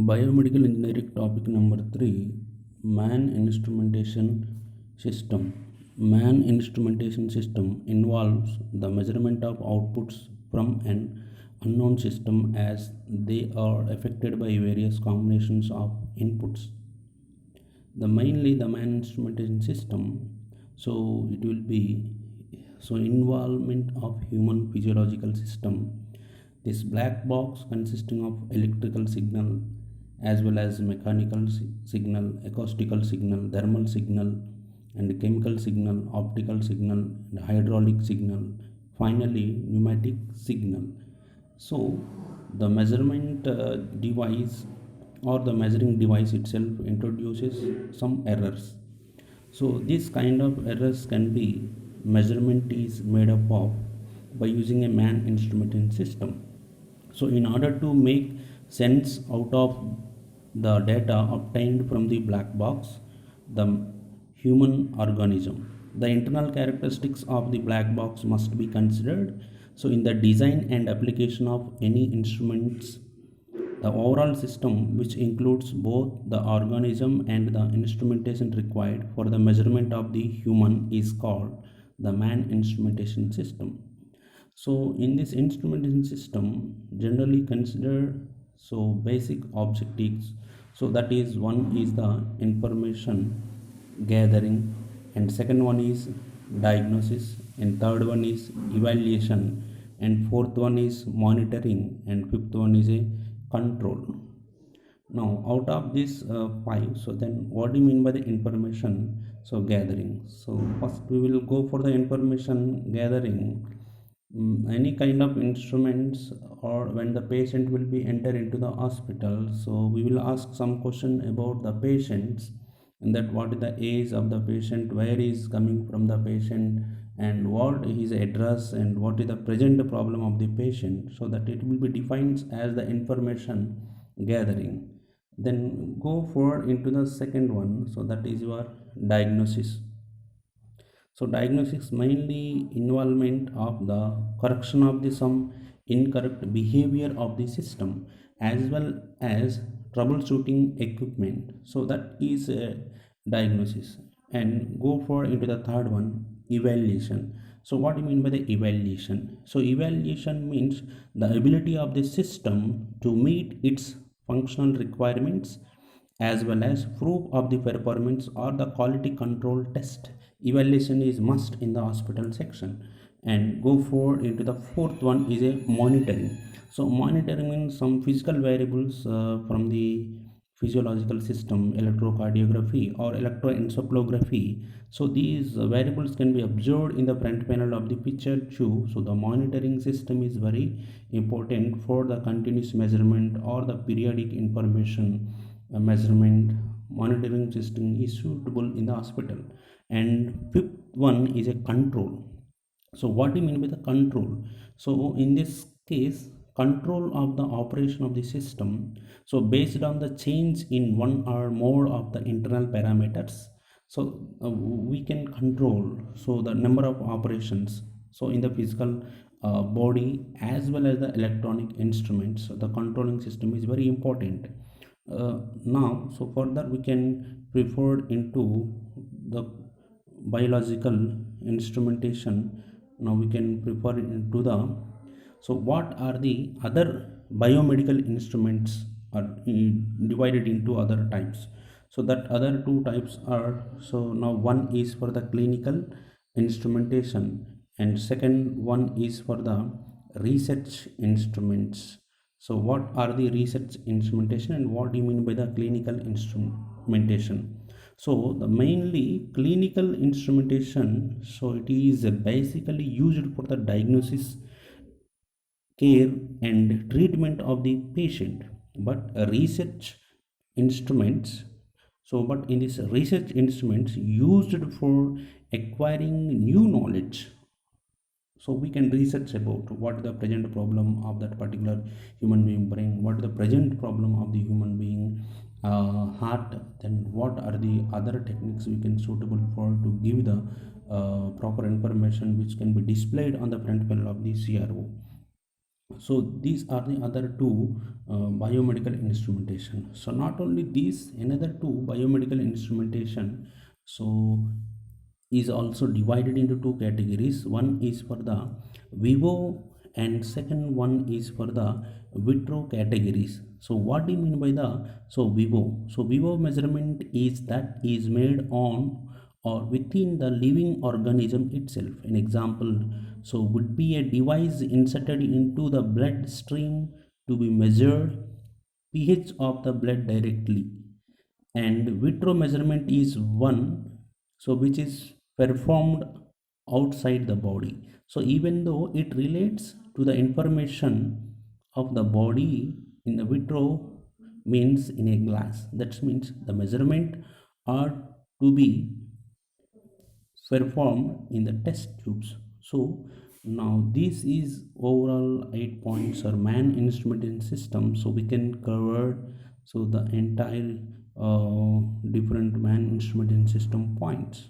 Biomedical engineering topic number 3, man instrumentation system. Man instrumentation system involves the measurement of outputs from an unknown system as they are affected by various combinations of inputs. The man instrumentation system, so it will be involvement of human physiological system. This black box consisting of electrical signal as well as mechanical signal, acoustical signal, thermal signal, and chemical signal, optical signal, and hydraulic signal, finally pneumatic signal. So the measurement device or the measuring device itself introduces some errors. So this kind of errors can be measurement is made up of by using a man instrumentation system. So in order to make sense out of the data obtained from the black box, the human organism, the internal characteristics of the black box must be considered. So in the design and application of any instruments, the overall system, which includes both the organism and the instrumentation required for the measurement of the human, is called the man instrumentation system. So in this instrumentation system, generally consider basic objectives. So that is, one is the information gathering, and second one is diagnosis, and third one is evaluation, and fourth one is monitoring, and fifth one is a control. Now out of these five, so then what do you mean by the information gathering? So first we will go for the information gathering. Any kind of instruments, or when the patient will be enter into the hospital, so we will ask some question about the patients, and that what is the age of the patient, where is coming from the patient, and what is address, and what is the present problem of the patient, so that it will be defined as the information gathering. Then go forward into the second one, so that is your diagnosis. So diagnosis mainly involvement of the correction of the some incorrect behavior of the system as well as troubleshooting equipment. So that is a diagnosis. And go for into the third one, evaluation. So what do you mean by the evaluation? So evaluation means the ability of the system to meet its functional requirements as well as proof of the performance or the quality control test. Evaluation is must in the hospital section. And go forward into the fourth one is a monitoring. So monitoring means some physical variables from the physiological system, electrocardiography or electroencephalography. So these variables can be observed in the front panel of the picture too. So the monitoring system is very important for the continuous measurement or the periodic information measurement. Monitoring system is suitable in the hospital. And fifth one is a control. So what do you mean by the control? So in this case, control of the operation of the system, so based on the change in one or more of the internal parameters, so we can control the number of operations in the physical body as well as the electronic instruments. So the controlling system is very important. Now further we can refer into the biological instrumentation. Now we can refer into the what are the other biomedical instruments are divided into other types. So that other two types are, now one is for the clinical instrumentation and second one is for the research instruments. So what are the research instrumentation and what do you mean by the clinical instrumentation? So the mainly clinical instrumentation, so it is basically used for the diagnosis, care and treatment of the patient. But research instruments, but in this research instruments used for acquiring new knowledge. So we can research about what is the present problem of that particular human being brain, what is the present problem of the human being heart, then what are the other techniques we can suitable for to give the proper information which can be displayed on the front panel of the CRO. So these are the other two biomedical instrumentation. So not only these, another two biomedical instrumentation so is also divided into two categories. One is for the vivo and second one is for the vitro categories. So what do you mean by the vivo? So vivo measurement is that is made on or within the living organism itself. An example would be a device inserted into the blood stream to be measured pH of the blood directly. And vitro measurement is one which is performed outside the body. So even though it relates to the information of the body, in the vitro means in a glass, that means the measurement are to be performed in the test tubes. So now this is overall 8 points or man instrumentation system. So we can cover the entire different man instrumentation system points.